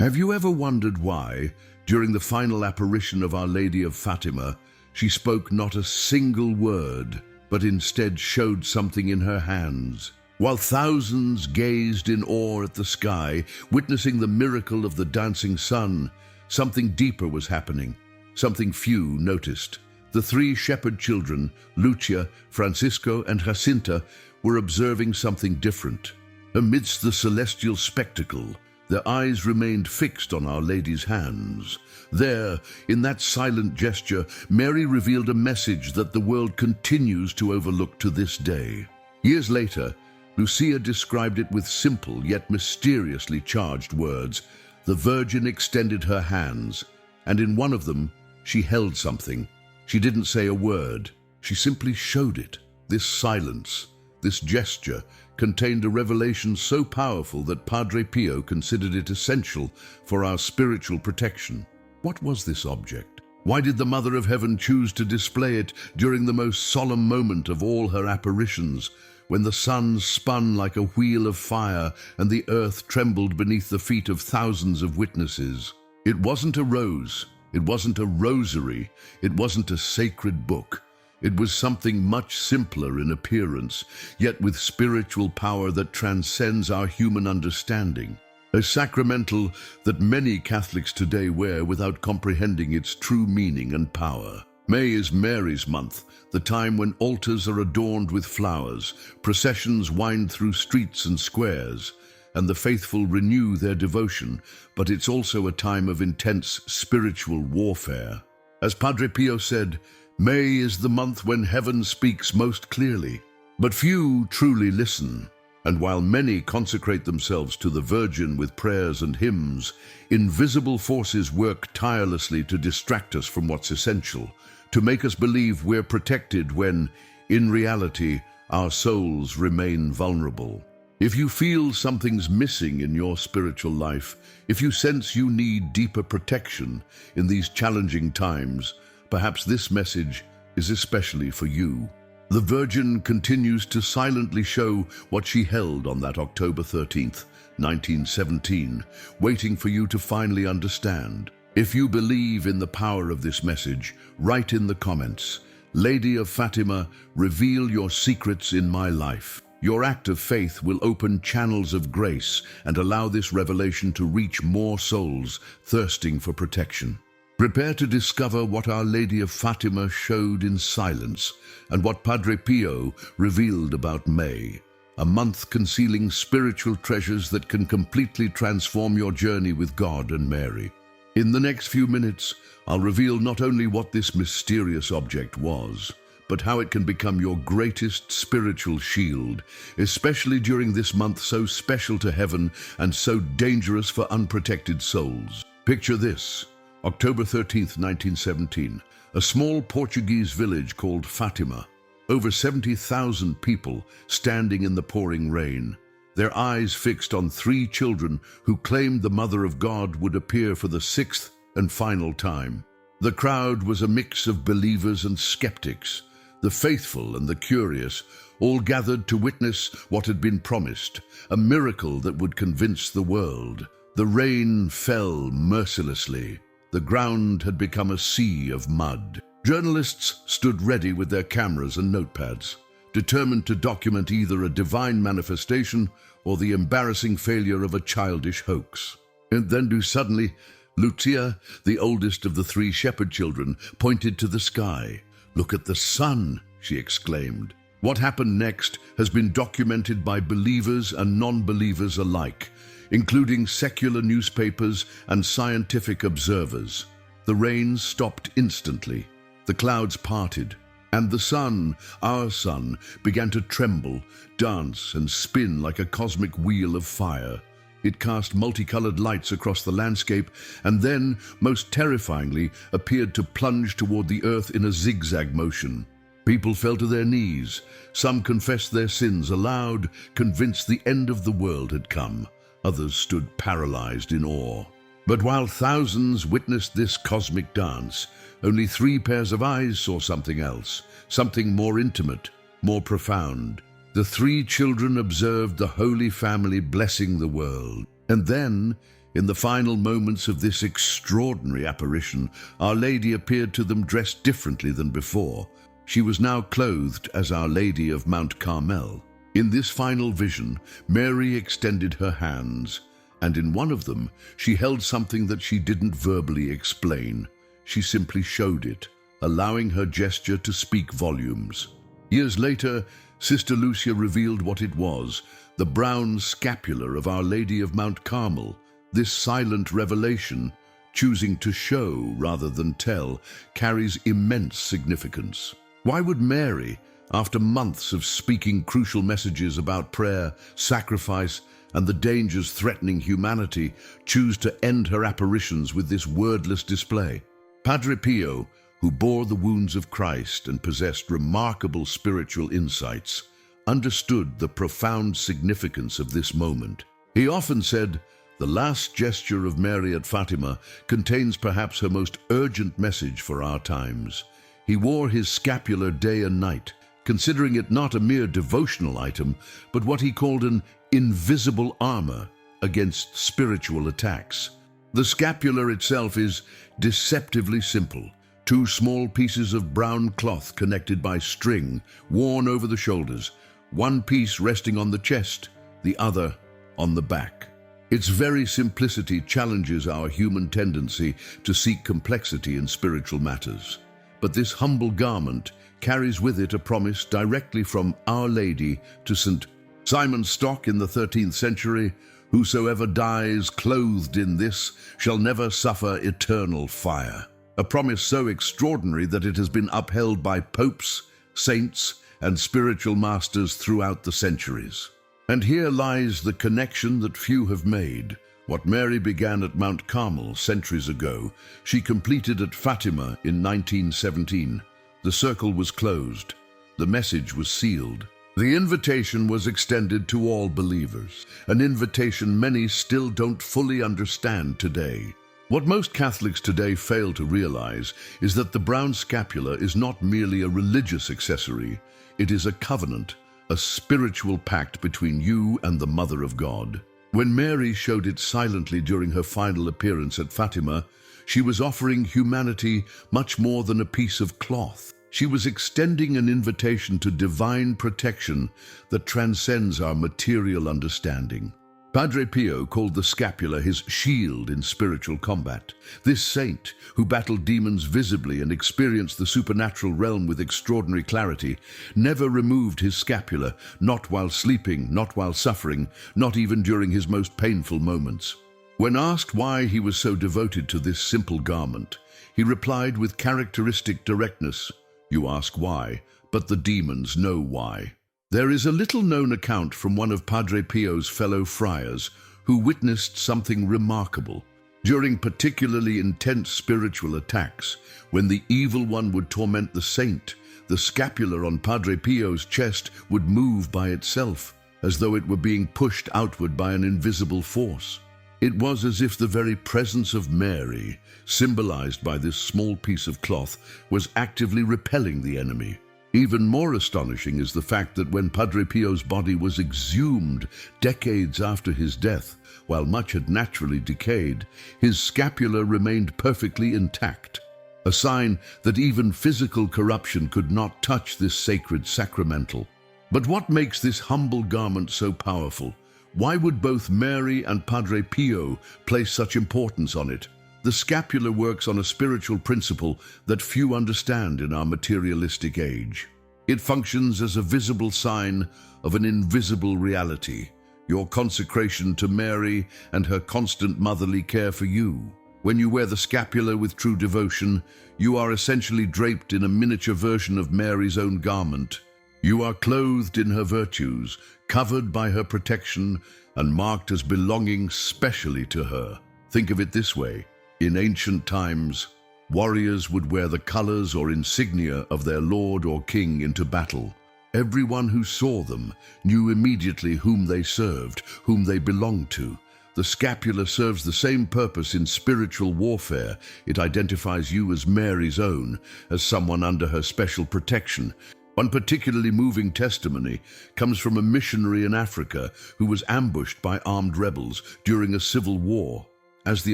Have you ever wondered why, during the final apparition of Our Lady of Fatima, she spoke not a single word, but instead showed something in her hands? While thousands gazed in awe at the sky, witnessing the miracle of the dancing sun, something deeper was happening, something few noticed. The three shepherd children, Lucia, Francisco, and Jacinta, were observing something different. Amidst the celestial spectacle, their eyes remained fixed on Our Lady's hands. There, in that silent gesture, Mary revealed a message that the world continues to overlook to this day. Years later, Lucia described it with simple yet mysteriously charged words. The Virgin extended her hands, and in one of them, she held something. She didn't say a word. She simply showed it. This silence, this gesture, contained a revelation so powerful that Padre Pio considered it essential for our spiritual protection. What was this object? Why did the Mother of Heaven choose to display it during the most solemn moment of all her apparitions, when the sun spun like a wheel of fire and the earth trembled beneath the feet of thousands of witnesses? It wasn't a rose, it wasn't a rosary, it wasn't a sacred book. It was something much simpler in appearance, yet with spiritual power that transcends our human understanding. A sacramental that many Catholics today wear without comprehending its true meaning and power. May is Mary's month, the time when altars are adorned with flowers, processions wind through streets and squares, and the faithful renew their devotion, but it's also a time of intense spiritual warfare. As Padre Pio said, May is the month when heaven speaks most clearly, but few truly listen. And while many consecrate themselves to the Virgin with prayers and hymns, invisible forces work tirelessly to distract us from what's essential, to make us believe we're protected when, in reality, our souls remain vulnerable. If you feel something's missing in your spiritual life, if you sense you need deeper protection in these challenging times, perhaps this message is especially for you. The Virgin continues to silently show what she held on that October 13th, 1917, waiting for you to finally understand. If you believe in the power of this message, write in the comments, Lady of Fatima, reveal your secrets in my life. Your act of faith will open channels of grace and allow this revelation to reach more souls thirsting for protection. Prepare to discover what Our Lady of Fatima showed in silence and what Padre Pio revealed about May, a month concealing spiritual treasures that can completely transform your journey with God and Mary. In the next few minutes, I'll reveal not only what this mysterious object was, but how it can become your greatest spiritual shield, especially during this month so special to heaven and so dangerous for unprotected souls. Picture this. October 13th, 1917, a small Portuguese village called Fatima. Over 70,000 people standing in the pouring rain, their eyes fixed on three children who claimed the Mother of God would appear for the sixth and final time. The crowd was a mix of believers and skeptics, the faithful and the curious, all gathered to witness what had been promised, a miracle that would convince the world. The rain fell mercilessly. The ground had become a sea of mud. Journalists stood ready with their cameras and notepads, determined to document either a divine manifestation or the embarrassing failure of a childish hoax. And then suddenly, Lucia, the oldest of the three shepherd children, pointed to the sky. "Look at the sun," she exclaimed. What happened next has been documented by believers and non-believers alike, including secular newspapers and scientific observers. The rain stopped instantly, the clouds parted, and the sun, our sun, began to tremble, dance, and spin like a cosmic wheel of fire. It cast multicolored lights across the landscape and then, most terrifyingly, appeared to plunge toward the earth in a zigzag motion. People fell to their knees. Some confessed their sins aloud, convinced the end of the world had come. Others stood paralyzed in awe. But while thousands witnessed this cosmic dance, only 3 pairs of eyes saw something else, something more intimate, more profound. The 3 children observed the Holy Family blessing the world. And then, In the final moments of this extraordinary apparition, Our Lady appeared to them dressed differently than before. She was now clothed as Our Lady of Mount Carmel. In this final vision, Mary extended her hands, and in one of them, she held something that she didn't verbally explain. She simply showed it, allowing her gesture to speak volumes. Years later, Sister Lucia revealed what it was, the brown scapular of Our Lady of Mount Carmel. This silent revelation, choosing to show rather than tell, carries immense significance. Why would Mary, after months of speaking crucial messages about prayer, sacrifice, and the dangers threatening humanity, choose to end her apparitions with this wordless display? Padre Pio, who bore the wounds of Christ and possessed remarkable spiritual insights, understood the profound significance of this moment. He often said, "The last gesture of Mary at Fatima contains perhaps her most urgent message for our times." He wore his scapular day and night, considering it not a mere devotional item, but what he called an invisible armor against spiritual attacks. The scapular itself is deceptively simple. Two small pieces of brown cloth connected by string, worn over the shoulders, one piece resting on the chest, the other on the back. Its very simplicity challenges our human tendency to seek complexity in spiritual matters. But this humble garment carries with it a promise directly from Our Lady to St. Simon Stock in the 13th century, "Whosoever dies clothed in this shall never suffer eternal fire." A promise so extraordinary that it has been upheld by popes, saints, and spiritual masters throughout the centuries. And here lies the connection that few have made. What Mary began at Mount Carmel centuries ago, she completed at Fatima in 1917. The circle was closed. The message was sealed. The invitation was extended to all believers, an invitation many still don't fully understand today. What most Catholics today fail to realize is that the brown scapular is not merely a religious accessory. It is a covenant, a spiritual pact between you and the Mother of God. When Mary showed it silently during her final appearance at Fatima, she was offering humanity much more than a piece of cloth. She was extending an invitation to divine protection that transcends our material understanding. Padre Pio called the scapula his shield in spiritual combat. This saint, who battled demons visibly and experienced the supernatural realm with extraordinary clarity, never removed his scapula, not while sleeping, not while suffering, not even during his most painful moments. When asked why he was so devoted to this simple garment, he replied with characteristic directness, "You ask why, but the demons know why." There is a little-known account from one of Padre Pio's fellow friars who witnessed something remarkable. During particularly intense spiritual attacks, when the evil one would torment the saint, the scapula on Padre Pio's chest would move by itself, as though it were being pushed outward by an invisible force. It was as if the very presence of Mary, symbolized by this small piece of cloth, was actively repelling the enemy. Even more astonishing is the fact that when Padre Pio's body was exhumed decades after his death, while much had naturally decayed, his scapula remained perfectly intact, a sign that even physical corruption could not touch this sacred sacramental. But what makes this humble garment so powerful? Why would both Mary and Padre Pio place such importance on it? The scapula works on a spiritual principle that few understand in our materialistic age. It functions as a visible sign of an invisible reality, your consecration to Mary and her constant motherly care for you. When you wear the scapula with true devotion, you are essentially draped in a miniature version of Mary's own garment. You are clothed in her virtues, covered by her protection, and marked as belonging specially to her. Think of it this way. In ancient times, warriors would wear the colors or insignia of their lord or king into battle. Everyone who saw them knew immediately whom they served, whom they belonged to. The scapula serves the same purpose in spiritual warfare. It identifies you as Mary's own, as someone under her special protection. One particularly moving testimony comes from a missionary in Africa who was ambushed by armed rebels during a civil war. As the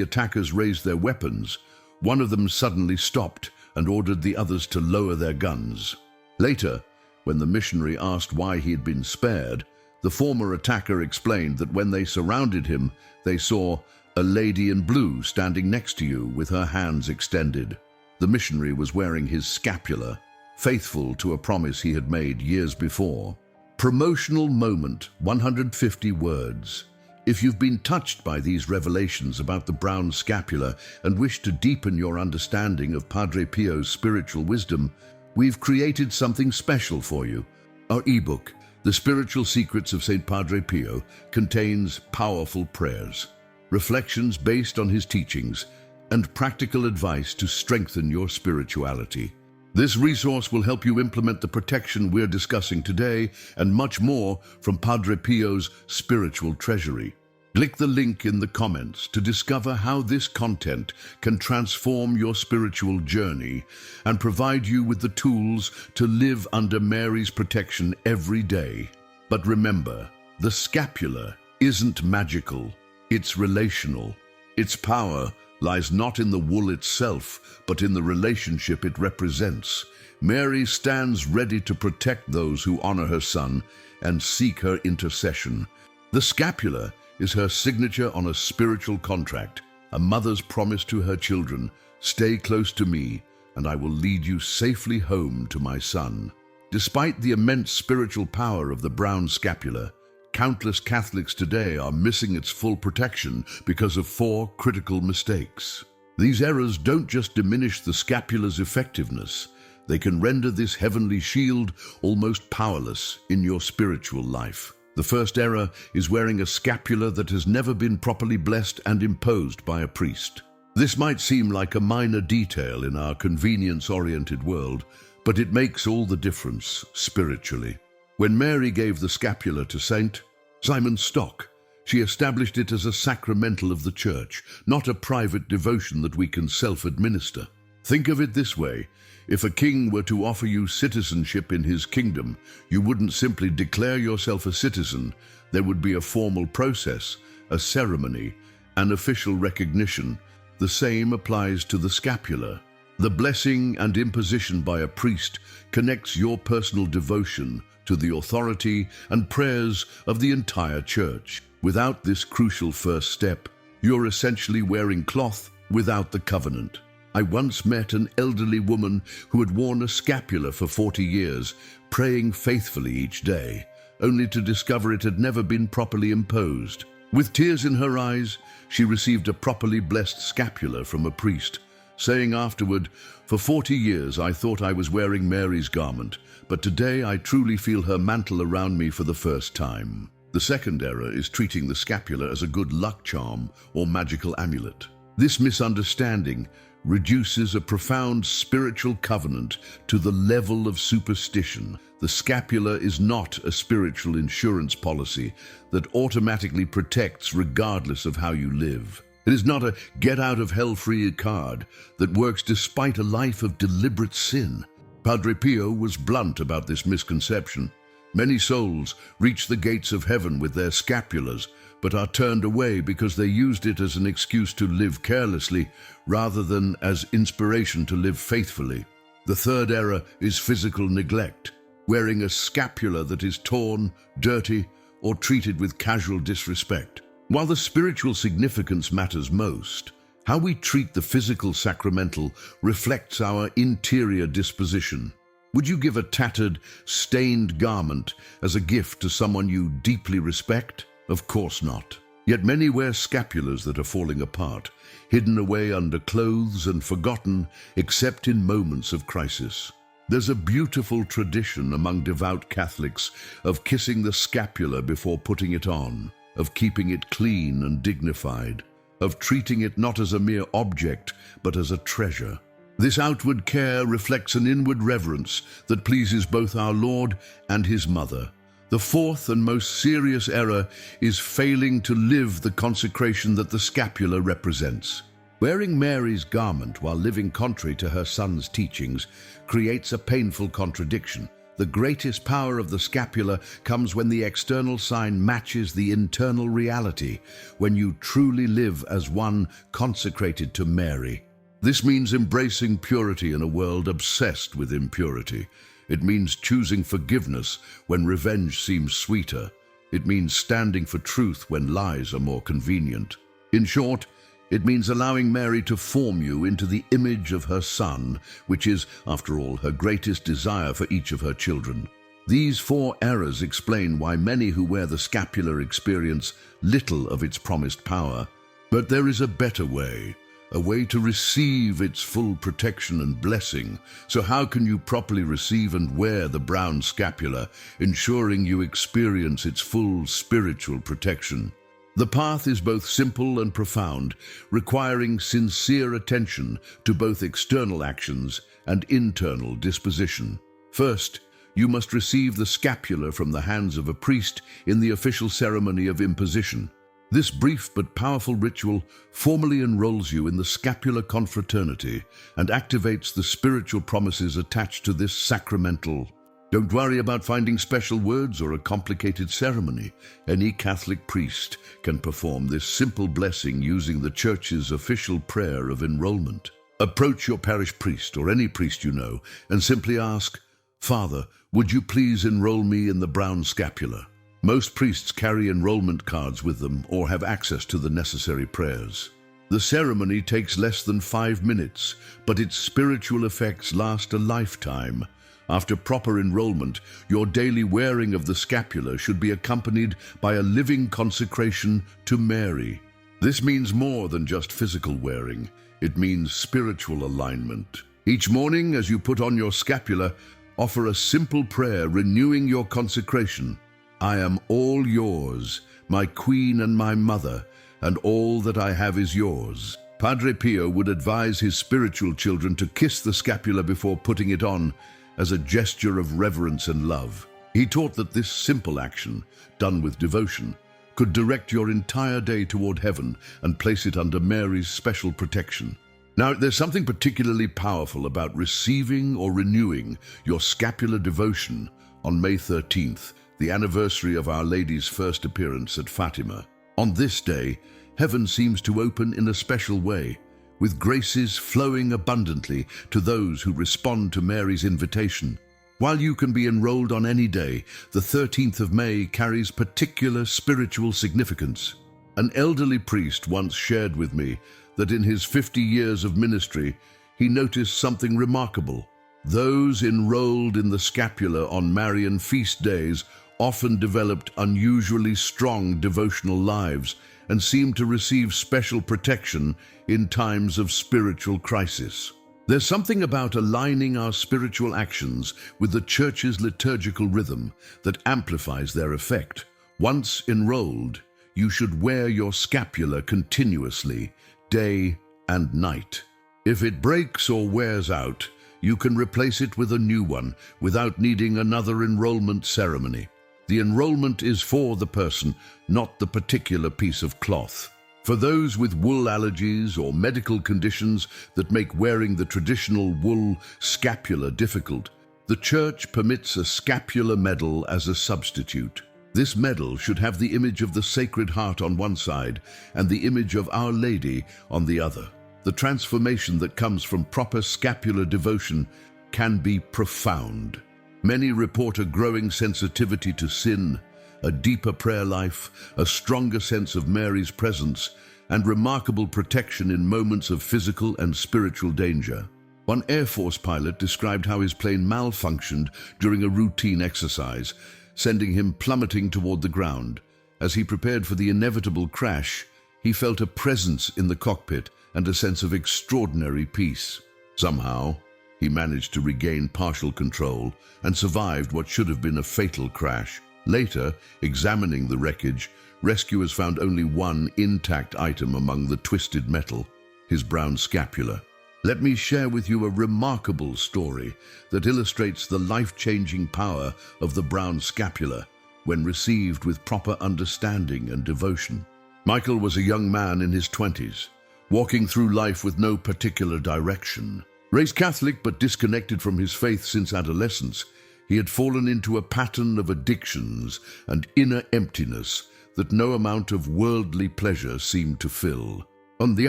attackers raised their weapons, one of them suddenly stopped and ordered the others to lower their guns. Later, when the missionary asked why he had been spared, the former attacker explained that when they surrounded him, they saw a lady in blue standing next to you with her hands extended. The missionary was wearing his scapular, faithful to a promise he had made years before. Promotional moment, 150 words. If you've been touched by these revelations about the brown scapular and wish to deepen your understanding of Padre Pio's spiritual wisdom, we've created something special for you. Our ebook, The Spiritual Secrets of St. Padre Pio, contains powerful prayers, reflections based on his teachings, and practical advice to strengthen your spirituality. This resource will help you implement the protection we're discussing today and much more from Padre Pio's spiritual treasury. Click the link in the comments to discover how this content can transform your spiritual journey and provide you with the tools to live under Mary's protection every day. But remember, the scapular isn't magical, it's relational. Its power lies not in the wool itself, but in the relationship it represents. Mary stands ready to protect those who honor her Son and seek her intercession. The scapular is her signature on a spiritual contract, a mother's promise to her children: stay close to me, and I will lead you safely home to my Son. Despite the immense spiritual power of the brown scapular, countless Catholics today are missing its full protection because of 4 critical mistakes. These errors don't just diminish the scapular's effectiveness, they can render this heavenly shield almost powerless in your spiritual life. The first error is wearing a scapular that has never been properly blessed and imposed by a priest. This might seem like a minor detail in our convenience-oriented world, but it makes all the difference spiritually. When Mary gave the scapular to St. Simon Stock, she established it as a sacramental of the Church, not a private devotion that we can self-administer. Think of it this way: if a king were to offer you citizenship in his kingdom, you wouldn't simply declare yourself a citizen. There would be a formal process, a ceremony, an official recognition. The same applies to the scapular. The blessing and imposition by a priest connects your personal devotion to the authority and prayers of the entire Church. Without this crucial first step, you're essentially wearing cloth without the covenant. I once met an elderly woman who had worn a scapular for 40 years, praying faithfully each day, only to discover it had never been properly imposed. With tears in her eyes, she received a properly blessed scapular from a priest, saying afterward, "For 40 years I thought I was wearing Mary's garment, but today I truly feel her mantle around me for the first time." The second error is treating the scapular as a good luck charm or magical amulet. This misunderstanding reduces a profound spiritual covenant to the level of superstition. The scapular is not a spiritual insurance policy that automatically protects regardless of how you live. It is not a get-out-of-hell-free card that works despite a life of deliberate sin. Padre Pio was blunt about this misconception. Many souls reach the gates of heaven with their scapulars, but are turned away because they used it as an excuse to live carelessly rather than as inspiration to live faithfully. The third error is physical neglect, wearing a scapular that is torn, dirty, or treated with casual disrespect. While the spiritual significance matters most, how we treat the physical sacramental reflects our interior disposition. Would you give a tattered, stained garment as a gift to someone you deeply respect? Of course not. Yet many wear scapulars that are falling apart, hidden away under clothes and forgotten except in moments of crisis. There's a beautiful tradition among devout Catholics of kissing the scapula before putting it on, of keeping it clean and dignified, of treating it not as a mere object, but as a treasure. This outward care reflects an inward reverence that pleases both our Lord and His Mother. The fourth and most serious error is failing to live the consecration that the scapular represents. Wearing Mary's garment while living contrary to her Son's teachings creates a painful contradiction. The greatest power of the scapula comes when the external sign matches the internal reality, when you truly live as one consecrated to Mary. This means embracing purity in a world obsessed with impurity. It means choosing forgiveness when revenge seems sweeter. It means standing for truth when lies are more convenient. In short, it means allowing Mary to form you into the image of her Son, which is, after all, her greatest desire for each of her children. These 4 errors explain why many who wear the scapular experience little of its promised power. But there is a better way, a way to receive its full protection and blessing. So how can you properly receive and wear the brown scapula, ensuring you experience its full spiritual protection? The path is both simple and profound, requiring sincere attention to both external actions and internal disposition. First, you must receive the scapula from the hands of a priest in the official ceremony of imposition. This brief but powerful ritual formally enrolls you in the scapular confraternity and activates the spiritual promises attached to this sacramental. Don't worry about finding special words or a complicated ceremony. Any Catholic priest can perform this simple blessing using the Church's official prayer of enrollment. Approach your parish priest or any priest you know and simply ask, "Father, would you please enroll me in the brown scapula?" Most priests carry enrollment cards with them or have access to the necessary prayers. The ceremony takes less than 5 minutes, but its spiritual effects last a lifetime. After proper enrollment, your daily wearing of the scapula should be accompanied by a living consecration to Mary. This means more than just physical wearing. It means spiritual alignment. Each morning, as you put on your scapula, offer a simple prayer renewing your consecration. "I am all yours, my queen and my mother, and all that I have is yours." Padre Pio would advise his spiritual children to kiss the scapula before putting it on, as a gesture of reverence and love. He taught that this simple action, done with devotion, could direct your entire day toward heaven and place it under Mary's special protection. Now, there's something particularly powerful about receiving or renewing your scapular devotion on May 13th, the anniversary of Our Lady's first appearance at Fatima. On this day, heaven seems to open in a special way, with graces flowing abundantly to those who respond to Mary's invitation. While you can be enrolled on any day, the 13th of May carries particular spiritual significance. An elderly priest once shared with me that in his 50 years of ministry, he noticed something remarkable. Those enrolled in the scapula on Marian feast days often developed unusually strong devotional lives and seemed to receive special protection in times of spiritual crisis. There's something about aligning our spiritual actions with the Church's liturgical rhythm that amplifies their effect. Once enrolled, you should wear your scapula continuously, day and night. If it breaks or wears out, you can replace it with a new one without needing another enrollment ceremony. The enrollment is for the person, not the particular piece of cloth. For those with wool allergies or medical conditions that make wearing the traditional wool scapula difficult, the Church permits a scapular medal as a substitute. This medal should have the image of the Sacred Heart on one side and the image of Our Lady on the other. The transformation that comes from proper scapular devotion can be profound. Many report a growing sensitivity to sin, a deeper prayer life, a stronger sense of Mary's presence, and remarkable protection in moments of physical and spiritual danger. One Air Force pilot described how his plane malfunctioned during a routine exercise, sending him plummeting toward the ground. As he prepared for the inevitable crash, he felt a presence in the cockpit and a sense of extraordinary peace. Somehow, he managed to regain partial control and survived what should have been a fatal crash. Later, examining the wreckage, rescuers found only one intact item among the twisted metal, his brown scapula. Let me share with you a remarkable story that illustrates the life-changing power of the brown scapula when received with proper understanding and devotion. Michael was a young man in his 20s, walking through life with no particular direction. Raised Catholic but disconnected from his faith since adolescence, He had fallen into a pattern of addictions and inner emptiness that no amount of worldly pleasure seemed to fill. On the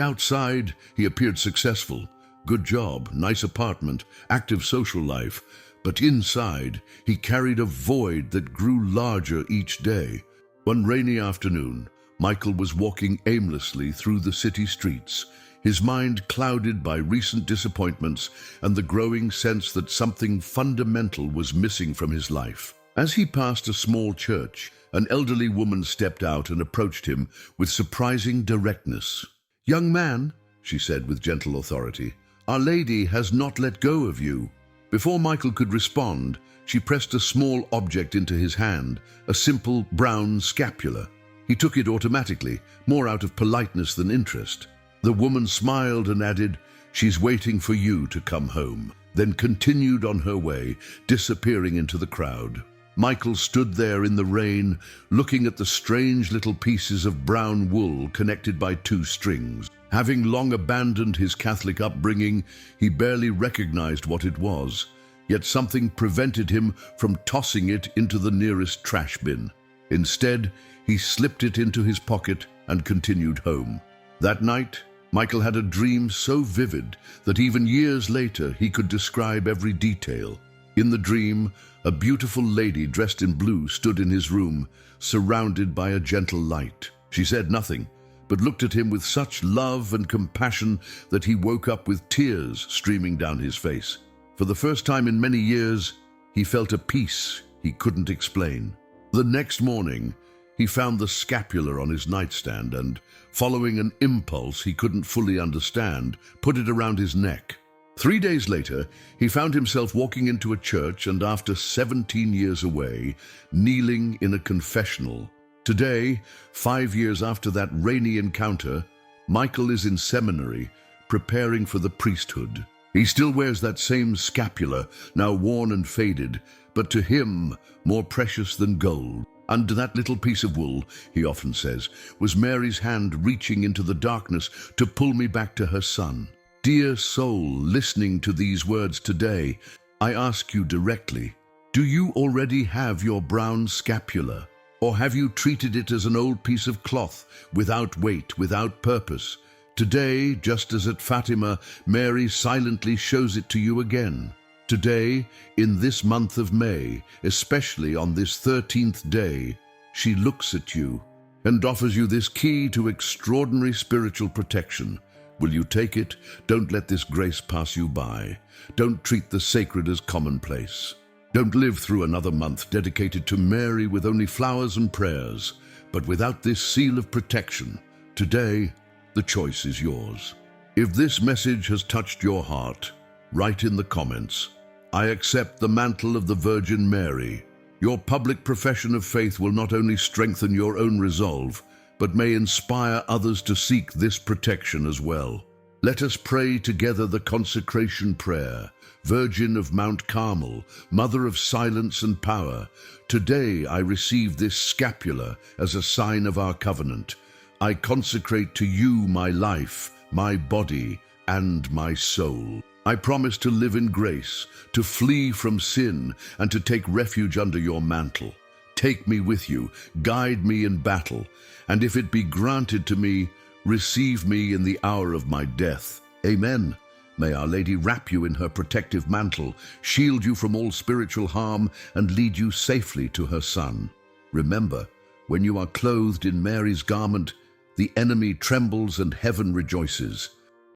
outside, he appeared successful. Good job, nice apartment, active social life. But inside, he carried a void that grew larger each day. One rainy afternoon, Michael was walking aimlessly through the city streets, his mind clouded by recent disappointments and the growing sense that something fundamental was missing from his life. As he passed a small church, an elderly woman stepped out and approached him with surprising directness. "Young man," she said with gentle authority, "Our Lady has not let go of you." Before Michael could respond, she pressed a small object into his hand, a simple brown scapular. He took it automatically, more out of politeness than interest. The woman smiled and added, "She's waiting for you to come home," then continued on her way, disappearing into the crowd. Michael stood there in the rain, looking at the strange little pieces of brown wool connected by 2 strings. Having long abandoned his Catholic upbringing, he barely recognized what it was, yet something prevented him from tossing it into the nearest trash bin. Instead, he slipped it into his pocket and continued home. That night, Michael had a dream so vivid that even years later he could describe every detail. In the dream, a beautiful lady dressed in blue stood in his room, surrounded by a gentle light. She said nothing, but looked at him with such love and compassion that he woke up with tears streaming down his face. For the first time in many years, he felt a peace he couldn't explain. The next morning, he found the scapular on his nightstand and, following an impulse he couldn't fully understand, put it around his neck. 3 days later, he found himself walking into a church and, after 17 years away, kneeling in a confessional. Today, 5 years after that rainy encounter, Michael is in seminary, preparing for the priesthood. He still wears that same scapular, now worn and faded, but to him, more precious than gold. Under that little piece of wool, he often says, was Mary's hand reaching into the darkness to pull me back to her Son. Dear soul, listening to these words today, I ask you directly, do you already have your brown scapular? Or have you treated it as an old piece of cloth, without weight, without purpose? Today, just as at Fatima, Mary silently shows it to you again. Today, in this month of May, especially on this 13th day, she looks at you and offers you this key to extraordinary spiritual protection. Will you take it? Don't let this grace pass you by. Don't treat the sacred as commonplace. Don't live through another month dedicated to Mary with only flowers and prayers, but without this seal of protection. Today, the choice is yours. If this message has touched your heart, write in the comments, I accept the mantle of the Virgin Mary. Your public profession of faith will not only strengthen your own resolve, but may inspire others to seek this protection as well. Let us pray together the consecration prayer. Virgin of Mount Carmel, Mother of silence and power, today I receive this scapular as a sign of our covenant. I consecrate to you my life, my body, and my soul. I promise to live in grace, to flee from sin, and to take refuge under your mantle. Take me with you, guide me in battle, and if it be granted to me, receive me in the hour of my death. Amen. May Our Lady wrap you in her protective mantle, shield you from all spiritual harm, and lead you safely to her Son. Remember, when you are clothed in Mary's garment, the enemy trembles and heaven rejoices.